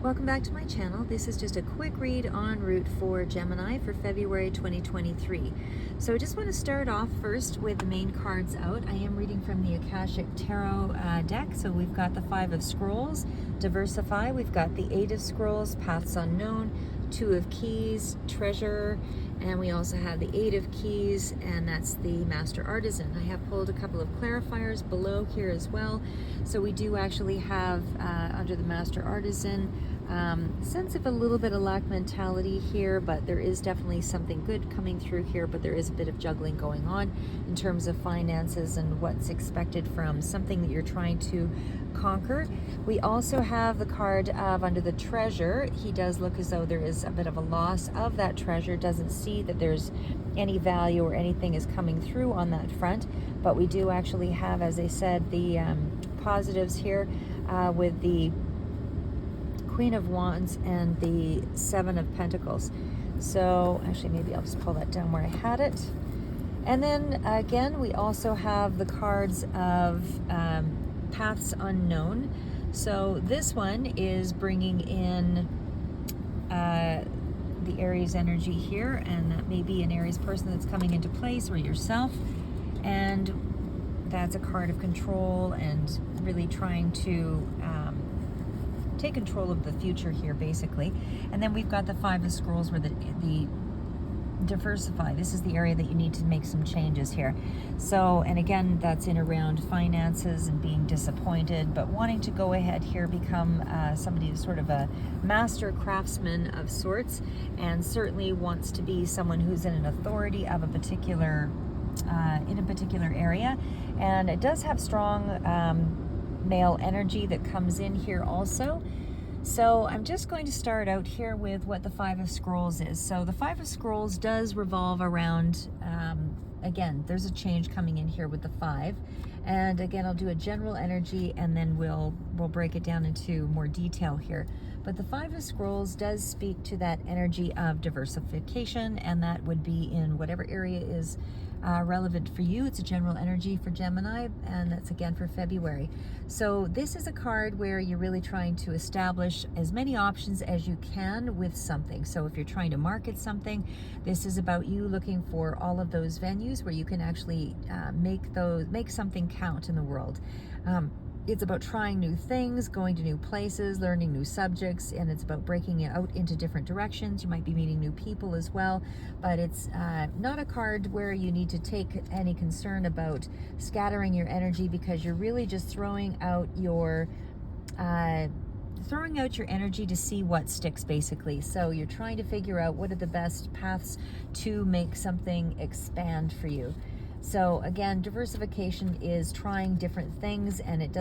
Welcome back to my channel. This is just a quick read en route for Gemini for February 2023. So I just want to start off first with the main cards out. I am reading from the Akashic Tarot deck. So we've got the Five of Scrolls, Diversify. We've got the Eight of Scrolls, Paths Unknown, Two of Keys, Treasure, and we also have the Eight of Keys, and that's the Master Artisan. I have pulled a couple of clarifiers below here as well. So we do actually have under the Master Artisan sense of a little bit of lack mentality here, but there is definitely something good coming through here, but there is a bit of juggling going on in terms of finances and what's expected from something that you're trying to conquer. We also have the card of under the Treasure. He does look as though there is a bit of a loss of that treasure, doesn't see that there's any value or anything is coming through on that front, but we do actually have, as I said, the positives here with the Queen of Wands and the Seven of Pentacles. So actually maybe I'll just pull that down where I had it. And then again we also have the cards of Paths Unknown. So this one is bringing in the Aries energy here, and that may be an Aries person that's coming into place or yourself, and that's a card of control and really trying to take control of the future here, basically. And then we've got the Five of Scrolls, where the Diversify. This is the area that you need to make some changes here. So, and again, that's in around finances and being disappointed, but wanting to go ahead here, become somebody who's sort of a master craftsman of sorts, and certainly wants to be someone who's in an authority of a particular in a particular area. And it does have strong male energy that comes in here also. So I'm just going to start out here with what the Five of Scrolls is. So the Five of Scrolls does revolve around, again, there's a change coming in here with the five. And again, I'll do a general energy and then we'll break it down into more detail here. But the Five of Scrolls does speak to that energy of diversification, and that would be in whatever area is relevant for you. It's a general energy for Gemini, and that's again for February. So this is a card where you're really trying to establish as many options as you can with something. So if you're trying to market something, this is about you looking for all of those venues where you can actually make something count in the world. It's about trying new things, going to new places, learning new subjects, and it's about breaking it out into different directions. You might be meeting new people as well, but it's not a card where you need to take any concern about scattering your energy, because you're really just throwing out your energy to see what sticks, basically. So you're trying to figure out what are the best paths to make something expand for you. So again, diversification is trying different things, and it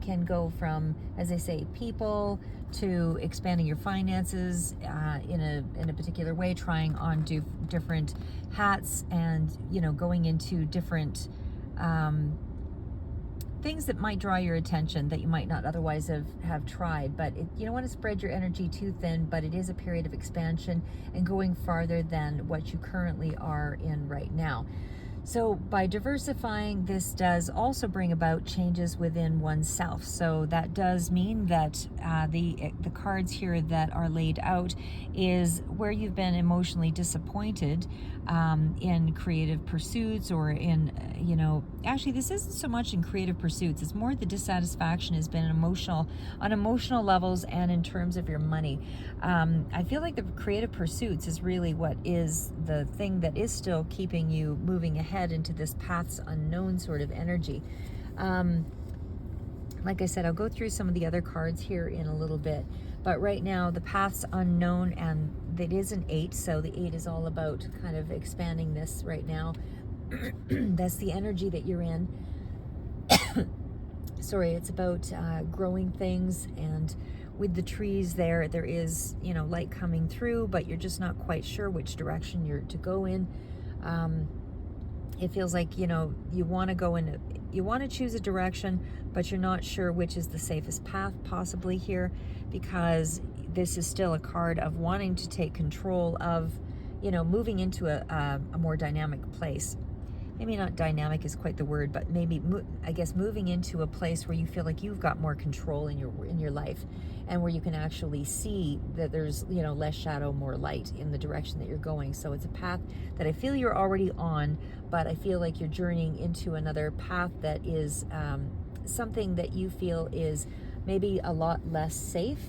can go from, as I say, people to expanding your finances in a particular way, trying on different hats, and going into different things that might draw your attention that you might not otherwise have tried. But you don't want to spread your energy too thin, but it is a period of expansion and going farther than what you currently are in right now. So by diversifying, this does also bring about changes within oneself. So that does mean that the cards here that are laid out is where you've been emotionally disappointed in creative pursuits, or in, actually this isn't so much in creative pursuits. It's more the dissatisfaction has been on emotional levels and in terms of your money. I feel like the creative pursuits is really what is the thing that is still keeping you moving ahead into this Paths Unknown sort of energy. Like I said, I'll go through some of the other cards here in a little bit, but right now the Paths Unknown, and it is an 8, so the 8 is all about kind of expanding this right now. That's the energy that you're in. Sorry, it's about growing things, and with the trees there is light coming through, but you're just not quite sure which direction you're to go in. It feels like you want to go in, you want to choose a direction, but you're not sure which is the safest path possibly here, because this is still a card of wanting to take control of moving into a more dynamic place. maybe not dynamic is quite the word, but maybe I guess moving into a place where you feel like you've got more control in your life, and where you can actually see that there's, you know, less shadow, more light in the direction that you're going. So it's a path that I feel you're already on, but I feel like you're journeying into another path that is something that you feel is maybe a lot less safe,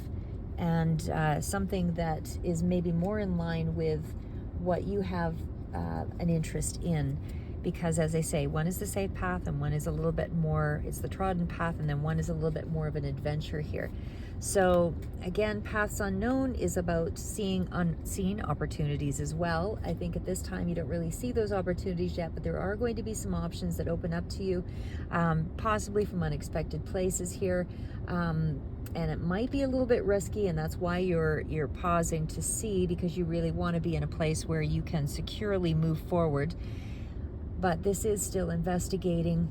and something that is maybe more in line with what you have an interest in. Because as I say, one is the safe path and one is a little bit more, it's the trodden path, and then one is a little bit more of an adventure here. So again, paths unknown is about seeing unseen opportunities as well. I think at this time you don't really see those opportunities yet, but there are going to be some options that open up to you, possibly from unexpected places here. And it might be a little bit risky, and that's why you're pausing to see, because you really want to be in a place where you can securely move forward. But this is still investigating,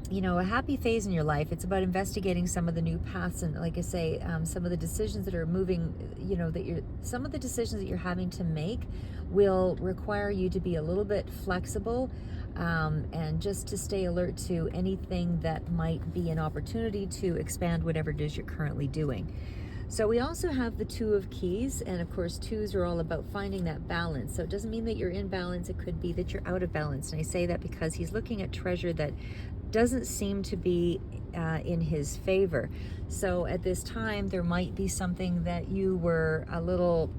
you know, a happy phase in your life. It's about investigating some of the new paths, and like I say, some of the decisions that are moving, you know, some of the decisions that you're having to make will require you to be a little bit flexible, and just to stay alert to anything that might be an opportunity to expand whatever it is you're currently doing. So we also have the Two of Keys, and of course twos are all about finding that balance. So it doesn't mean that you're in balance, it could be that you're out of balance. And I say that because he's looking at treasure that doesn't seem to be in his favor. So at this time there might be something that you were a little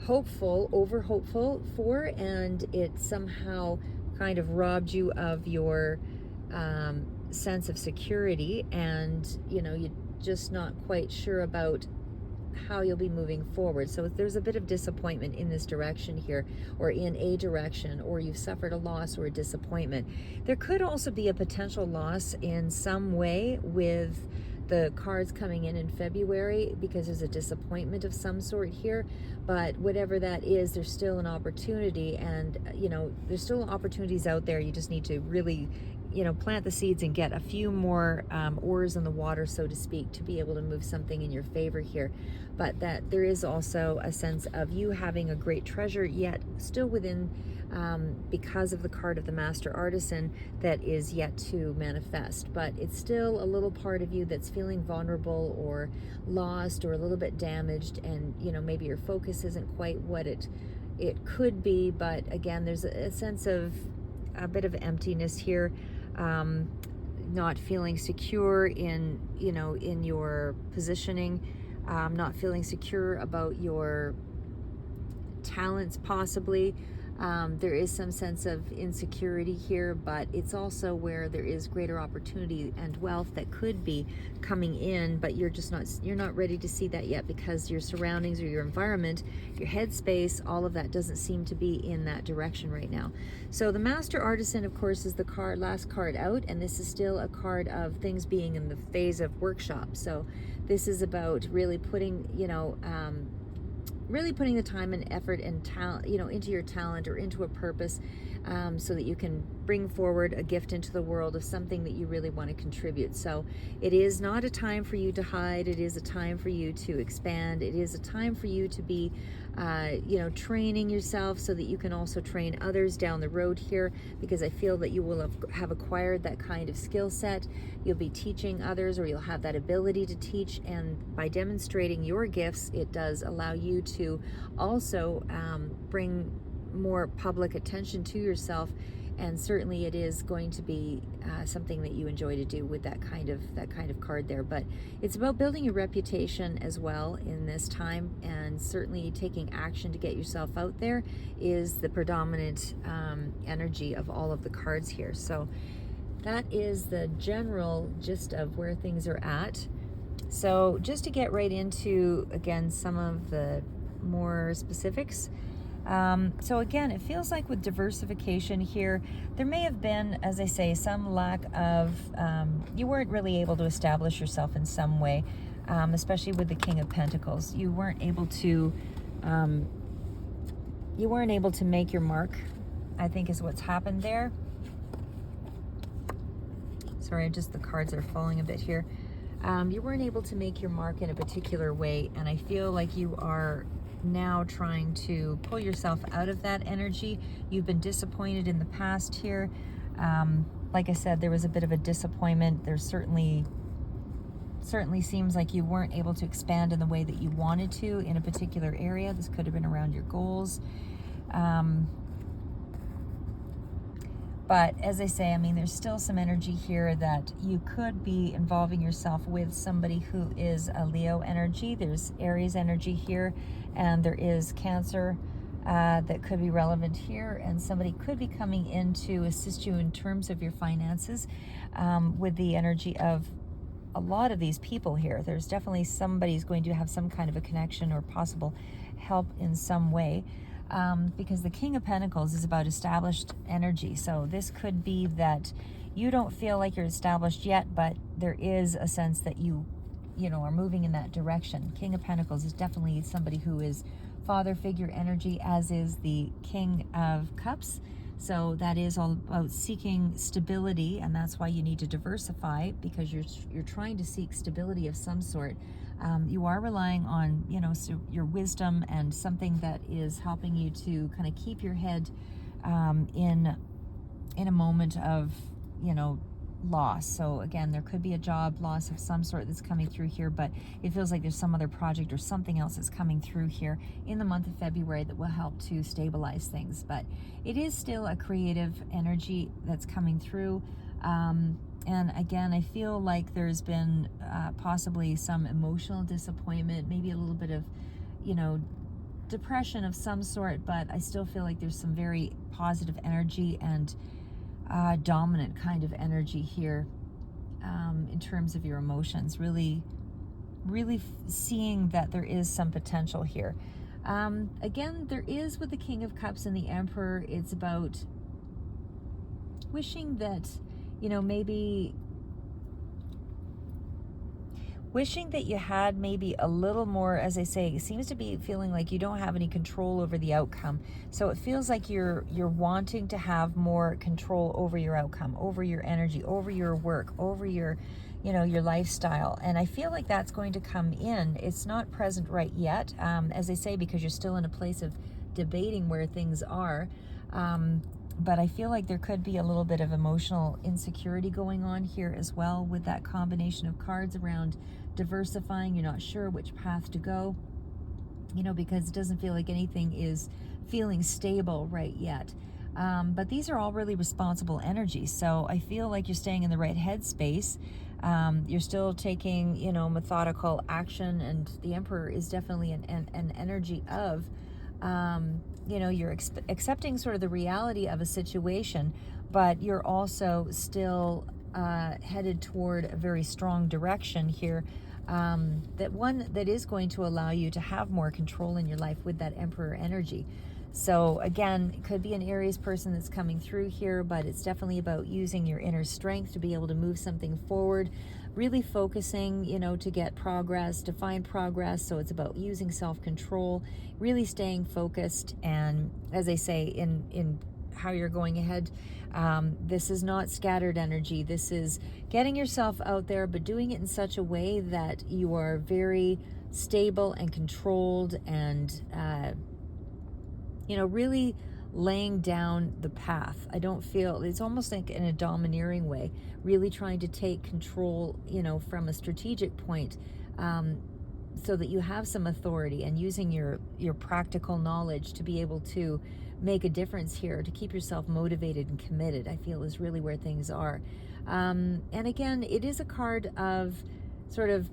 over hopeful for, and it somehow kind of robbed you of your sense of security, and you know, you just not quite sure about how you'll be moving forward. So there's a bit of disappointment in this direction here, or in a direction, or you've suffered a loss or a disappointment. There could also be a potential loss in some way with the cards coming in February, because there's a disappointment of some sort here. But whatever that is, there's still an opportunity, and you know, there's still opportunities out there. You just need to really, you know, plant the seeds and get a few more oars in the water, so to speak, to be able to move something in your favor here. But that there is also a sense of you having a great treasure yet still within, because of the card of the Master Artisan, that is yet to manifest. But it's still a little part of you that's feeling vulnerable or lost or a little bit damaged, and you know, maybe your focus isn't quite what it could be. But again, there's a sense of a bit of emptiness here, not feeling secure in, you know, in your positioning, not feeling secure about your talents possibly. There is some sense of insecurity here, but it's also where there is greater opportunity and wealth that could be coming in, but you're not ready to see that yet, because your surroundings or your environment, your headspace, all of that doesn't seem to be in that direction right now. So the Master Artisan, of course, is the last card out, and this is still a card of things being in the phase of workshop. So this is about really putting, you know, really putting the time and effort and talent, you know, into your talent or into a purpose, so that you can bring forward a gift into the world of something that you really want to contribute. So it is not a time for you to hide. It is a time for you to expand. It is a time for you to be, you know, training yourself so that you can also train others down the road here, because I feel that you will have acquired that kind of skill set. You'll be teaching others, or you'll have that ability to teach, and by demonstrating your gifts, it does allow you to also bring more public attention to yourself. And certainly it is going to be something that you enjoy to do with that kind of card there. But it's about building your reputation as well in this time, and certainly taking action to get yourself out there is the predominant energy of all of the cards here. So that is the general gist of where things are at. So just to get right into, again, some of the more specifics. So again, it feels like with diversification here, there may have been, as I say, some lack of, you weren't really able to establish yourself in some way, especially with the King of Pentacles. You weren't able to make your mark, I think is what's happened there. Sorry, just the cards are falling a bit here. You weren't able to make your mark in a particular way, and I feel like you are now trying to pull yourself out of that energy. You've been disappointed in the past here. Like I said, there was a bit of a disappointment. There's certainly seems like you weren't able to expand in the way that you wanted to in a particular area. This could have been around your goals. But as I say, I mean, there's still some energy here that you could be involving yourself with somebody who is a Leo energy. There's Aries energy here, and there is Cancer that could be relevant here, and somebody could be coming in to assist you in terms of your finances with the energy of a lot of these people here. There's definitely somebody's going to have some kind of a connection or possible help in some way. Because the King of Pentacles is about established energy. So this could be that you don't feel like you're established yet, but there is a sense that you are moving in that direction. King of Pentacles is definitely somebody who is father figure energy, as is the King of Cups. So that is all about seeking stability, and that's why you need to diversify, because you're trying to seek stability of some sort. You are relying on, so your wisdom and something that is helping you to kind of keep your head in a moment of, loss. So again, there could be a job loss of some sort that's coming through here, but it feels like there's some other project or something else that's coming through here in the month of February that will help to stabilize things. But it is still a creative energy that's coming through. And again, I feel like there's been possibly some emotional disappointment, maybe a little bit of, depression of some sort, but I still feel like there's some very positive energy and dominant kind of energy here in terms of your emotions. Really seeing that there is some potential here. Again, there is with the King of Cups and the Emperor, it's about wishing that, maybe wishing that you had maybe a little more, as I say, it seems to be feeling like you don't have any control over the outcome. So it feels like you're wanting to have more control over your outcome, over your energy, over your work, over your, your lifestyle. And I feel like that's going to come in. It's not present right yet, as I say, because you're still in a place of debating where things are. But I feel like there could be a little bit of emotional insecurity going on here as well with that combination of cards around diversifying. You're not sure which path to go, because it doesn't feel like anything is feeling stable right yet. But these are all really responsible energies. So I feel like you're staying in the right headspace. You're still taking, methodical action, and the Emperor is definitely an energy of, you're accepting sort of the reality of a situation, but you're also still headed toward a very strong direction here, that is going to allow you to have more control in your life with that Emperor energy. So again, it could be an Aries person that's coming through here, but it's definitely about using your inner strength to be able to move something forward, really focusing, to get progress, to find progress. So it's about using self-control, really staying focused. And as I say, in how you're going ahead, this is not scattered energy. This is getting yourself out there, but doing it in such a way that you are very stable and controlled, and really laying down the path. I don't feel, it's almost like in a domineering way, really trying to take control, from a strategic point, so that you have some authority, and using your practical knowledge to be able to make a difference here, to keep yourself motivated and committed, I feel is really where things are. And again, it is a card of sort of,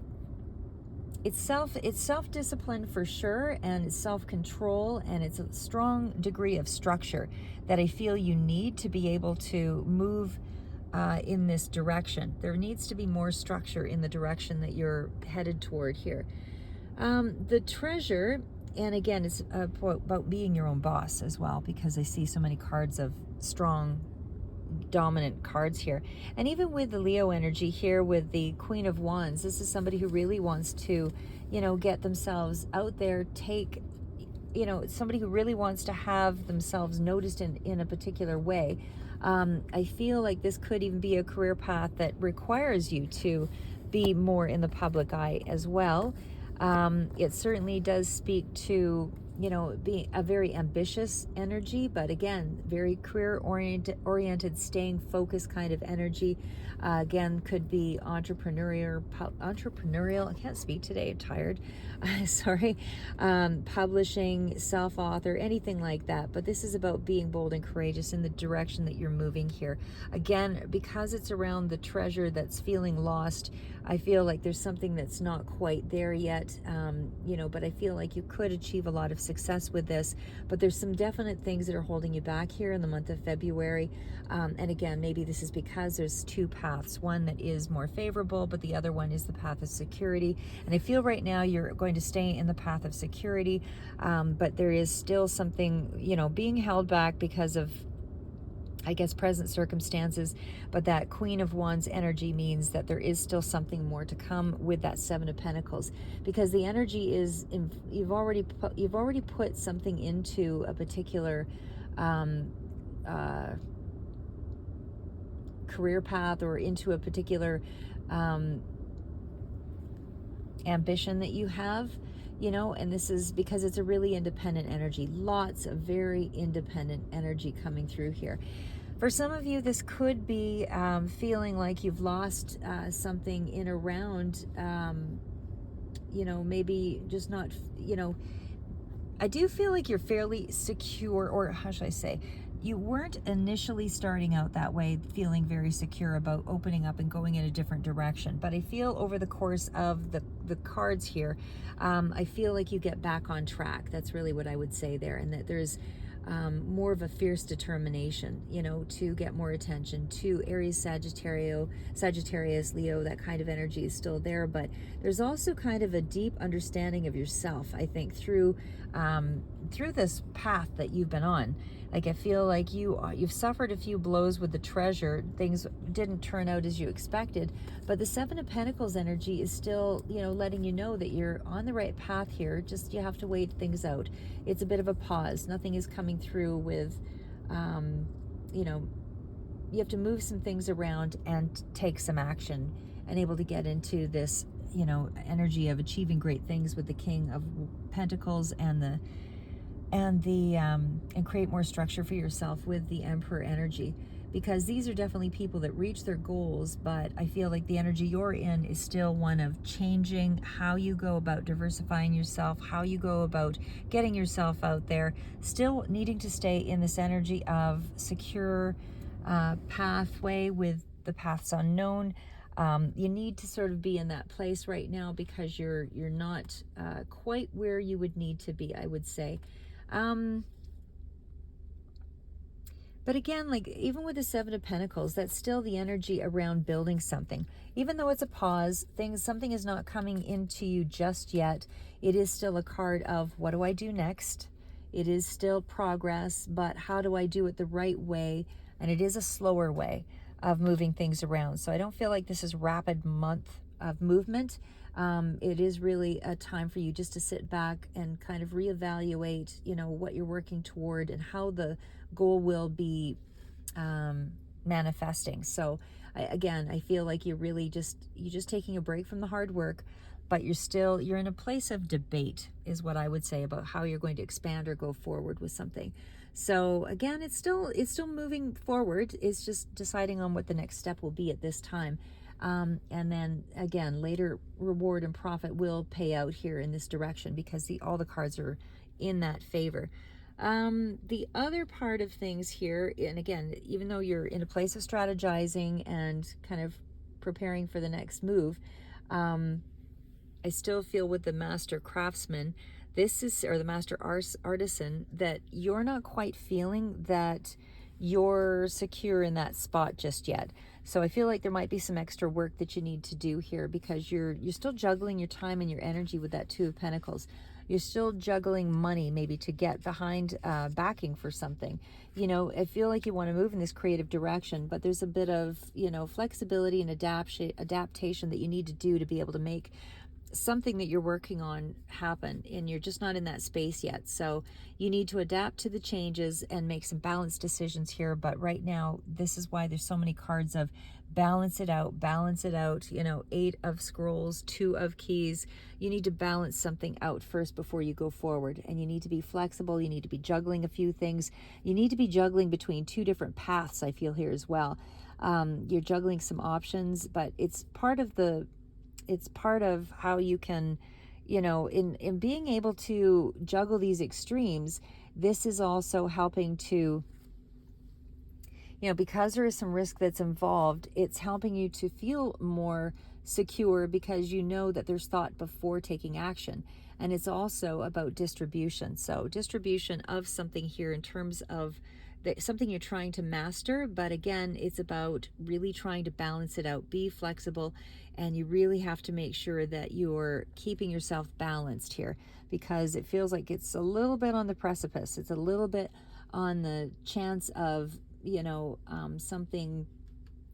it's self-discipline for sure, and it's self-control, and it's a strong degree of structure that I feel you need to be able to move in this direction. There needs to be more structure in the direction that you're headed toward here. The Treasure, and again, it's about being your own boss as well, because I see so many cards of strong, dominant cards here. And even with the Leo energy here with the Queen of Wands, this is somebody who really wants to, get themselves out there, somebody who really wants to have themselves noticed in a particular way. I feel like this could even be a career path that requires you to be more in the public eye as well. It certainly does speak to, you know, being a very ambitious energy, but again, very career oriented, staying focused kind of energy. Again, could be entrepreneurial. I can't speak today. I'm tired. Sorry. Publishing, self-author, anything like that. But this is about being bold and courageous in the direction that you're moving here. Again, because it's around the treasure that's feeling lost, I feel like there's something that's not quite there yet, you know, but I feel like you could achieve a lot of success with this, but there's some definite things that are holding you back here in the month of February. And again, maybe this is because there's two paths, one that is more favorable, but the other one is the path of security. And I feel right now you're going to stay in the path of security, but there is still something, you know, being held back because of, I guess, present circumstances. But that Queen of Wands energy means that there is still something more to come with that Seven of Pentacles, because the energy is you've already put something into a particular career path, or into a particular ambition that you have, you know, and this is because it's a really independent energy. Lots of very independent energy coming through here. For some of you, this could be feeling like you've lost something in around, you know, maybe just not, you know, I do feel like you're fairly secure, or how should I say, you weren't initially starting out that way, feeling very secure about opening up and going in a different direction. But I feel over the course of the cards here, I feel like you get back on track. That's really what I would say there. And that there's more of a fierce determination, you know, to get more attention to Aries, Sagittarius, Leo. That kind of energy is still there, but there's also kind of a deep understanding of yourself, I think, through this path that you've been on. Like, I feel like you've suffered a few blows with the treasure. Things didn't turn out as you expected, but the Seven of Pentacles energy is still, you know, letting you know that you're on the right path here. Just, you have to wait things out. It's a bit of a pause. Nothing is coming through with, you know, you have to move some things around and take some action, and able to get into this, you know, energy of achieving great things with the King of Pentacles and create more structure for yourself with the Emperor energy, because these are definitely people that reach their goals. But I feel like the energy you're in is still one of changing how you go about diversifying yourself, how you go about getting yourself out there, still needing to stay in this energy of secure pathway with the paths unknown. You need to sort of be in that place right now, because you're not quite where you would need to be, I would say. But again, like, even with the Seven of Pentacles, that's still the energy around building something. Even though it's a pause, something is not coming into you just yet, it is still a card of, what do I do next? It is still progress, but how do I do it the right way? And it is a slower way of moving things around. So I don't feel like this is rapid month of movement. It is really a time for you just to sit back and kind of reevaluate, you know, what you're working toward and how the goal will be manifesting. So again, I feel like you're just taking a break from the hard work, but you're in a place of debate, is what I would say, about how you're going to expand or go forward with something. So again, it's still moving forward. It's just deciding on what the next step will be at this time. And then again, later reward and profit will pay out here in this direction, because all the cards are in that favor. The other part of things here, and again, even though you're in a place of strategizing and kind of preparing for the next move, I still feel with the Master Craftsman, or the Master Artisan, that you're not quite feeling that you're secure in that spot just yet. So I feel like there might be some extra work that you need to do here, because you're still juggling your time and your energy with that Two of Pentacles. You're still juggling money, maybe, to get behind backing for something. You know, I feel like you want to move in this creative direction, but there's a bit of, you know, flexibility and adaptation that you need to do to be able to make something that you're working on happen and you're just not in that space yet. So you need to adapt to the changes and make some balanced decisions here. But right now, this is why there's so many cards of balance it out, balance it out. You know, 8 of scrolls, 2 of keys. You need to balance something out first before you go forward. And you need to be flexible. You need to be juggling a few things. You need to be juggling between 2 different paths, I feel here as well. You're juggling some options, but it's part of how you can, you know, in being able to juggle these extremes. This is also helping to, you know, because there is some risk that's involved, it's helping you to feel more secure because you know that there's thought before taking action. And it's also about distribution. So distribution of something here in terms of something you're trying to master, but again, it's about really trying to balance it out, be flexible, and you really have to make sure that you're keeping yourself balanced here, because it feels like it's a little bit on the precipice. It's a little bit on the chance of, you know, something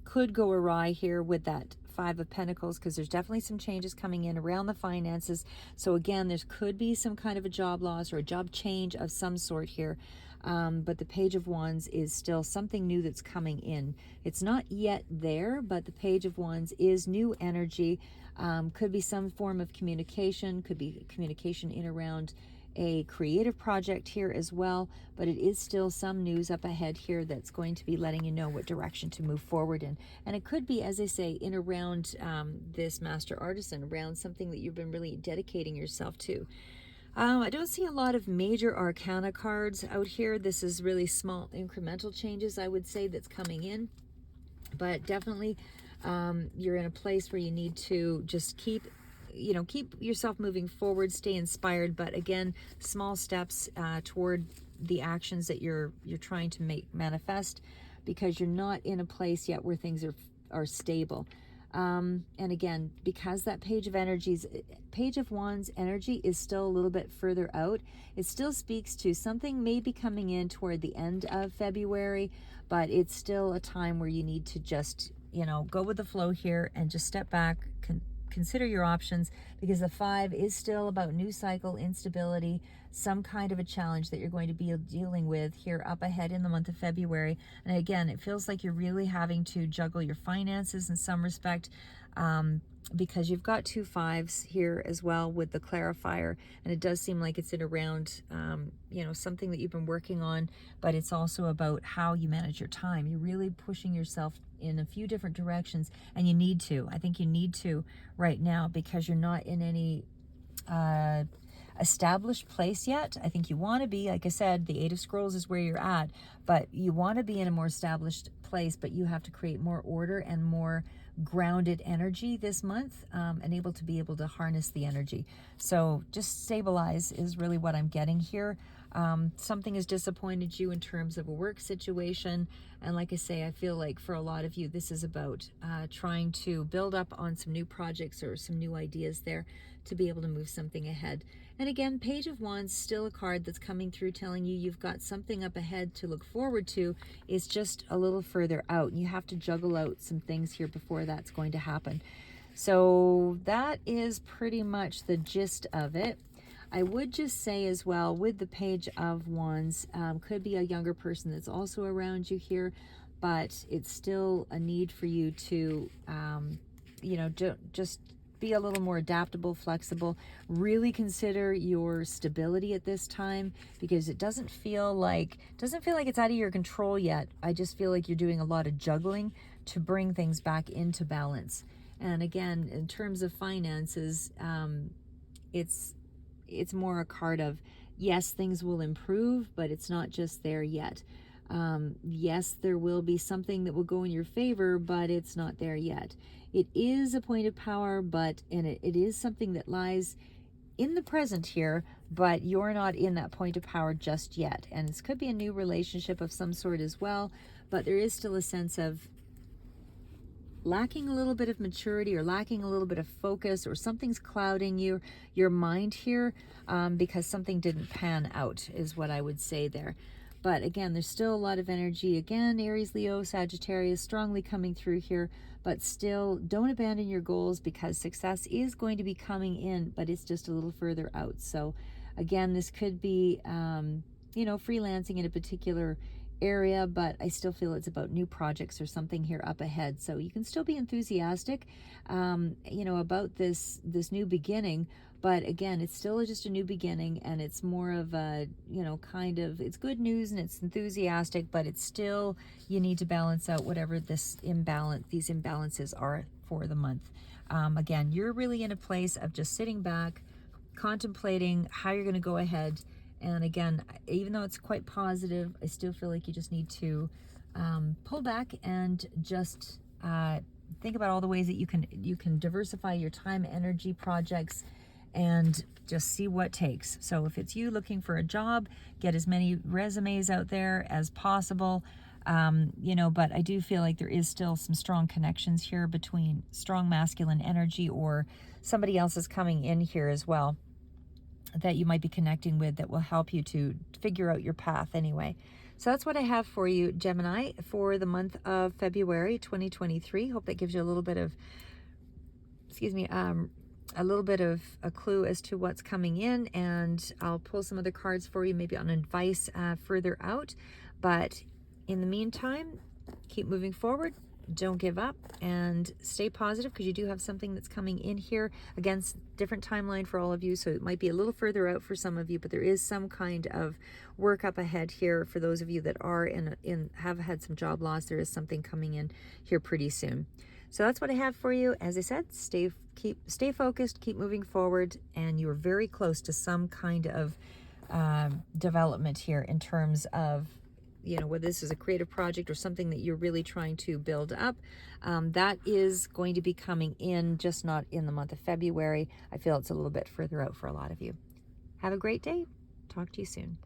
could go awry here with that 5 of Pentacles, because there's definitely some changes coming in around the finances. So again, there could be some kind of a job loss or a job change of some sort here. But the Page of Wands is still something new that's coming in. It's not yet there, but the Page of Wands is new energy. Could be some form of communication, could be communication in around a creative project here as well, but it is still some news up ahead here that's going to be letting you know what direction to move forward in. And it could be, as I say, in around this Master Artisan, around something that you've been really dedicating yourself to. I don't see a lot of major arcana cards out here. This is really small incremental changes, I would say, that's coming in. But definitely you're in a place where you need to just keep yourself moving forward, stay inspired, but again, small steps toward the actions that you're trying to make manifest, because you're not in a place yet where things are stable. And again, because that Page of Wands energy is still a little bit further out, it still speaks to something may be coming in toward the end of February, but it's still a time where you need to just, you know, go with the flow here and just step back, consider your options, because the 5 is still about new cycle, instability, some kind of a challenge that you're going to be dealing with here up ahead in the month of February. And again, it feels like you're really having to juggle your finances in some respect, because you've got 2 5s here as well with the clarifier, and it does seem like it's in around you know, something that you've been working on, but it's also about how you manage your time. You're really pushing yourself in a few different directions, and you need to. I think you need to right now, because you're not in any established place yet. I think you want to be, like I said, the 8 of Scrolls is where you're at, but you want to be in a more established place, but you have to create more order and more grounded energy this month, and able to harness the energy. So just stabilize is really what I'm getting here. Something has disappointed you in terms of a work situation, and like I say, I feel like for a lot of you, this is about trying to build up on some new projects or some new ideas there to be able to move something ahead. And again, Page of Wands, still a card that's coming through telling you you've got something up ahead to look forward to. It's just a little further out, and you have to juggle out some things here before that's going to happen. So that is pretty much the gist of it. I would just say as well, with the Page of Wands, could be a younger person that's also around you here, but it's still a need for you to, you know, just be a little more adaptable, flexible. Really consider your stability at this time, because it doesn't feel like it's out of your control yet. I just feel like you're doing a lot of juggling to bring things back into balance. And again, in terms of finances, it's more a card of, yes, things will improve, but it's not just there yet. Yes, there will be something that will go in your favor, but it's not there yet. It is a point of power, and it is something that lies in the present here, but you're not in that point of power just yet. And this could be a new relationship of some sort as well, but there is still a sense of lacking a little bit of maturity, or lacking a little bit of focus, or something's clouding your mind here, because something didn't pan out is what I would say there. But again, there's still a lot of energy. Again, Aries, Leo, Sagittarius strongly coming through here, but still don't abandon your goals, because success is going to be coming in, but it's just a little further out. So again, this could be, you know, freelancing in a particular area, but I still feel it's about new projects or something here up ahead. So you can still be enthusiastic, you know, about this new beginning. But again, it's still just a new beginning, and it's more of a, you know, kind of, it's good news and it's enthusiastic, but it's still, you need to balance out whatever these imbalances are for the month. Again, you're really in a place of just sitting back, contemplating how you're going to go ahead. And again, even though it's quite positive, I still feel like you just need to pull back and just think about all the ways that you can diversify your time, energy, projects, and just see what takes. So if it's you looking for a job, get as many resumes out there as possible. You know, but I do feel like there is still some strong connections here between strong masculine energy, or somebody else is coming in here as well that you might be connecting with, that will help you to figure out your path anyway. So that's what I have for you, Gemini, for the month of February 2023. Hope that gives you a little bit of, a little bit of a clue as to what's coming in, and I'll pull some other cards for you, maybe on advice further out. But in the meantime, keep moving forward. Don't give up, and stay positive, because you do have something that's coming in here. Again, different timeline for all of you, so it might be a little further out for some of you, but there is some kind of work up ahead here for those of you that are have had some job loss. There is something coming in here pretty soon. So that's what I have for you. As I said, stay focused, keep moving forward, and you're very close to some kind of development here in terms of, you know, whether this is a creative project or something that you're really trying to build up, that is going to be coming in, just not in the month of February. I feel it's a little bit further out for a lot of you. Have a great day. Talk to you soon.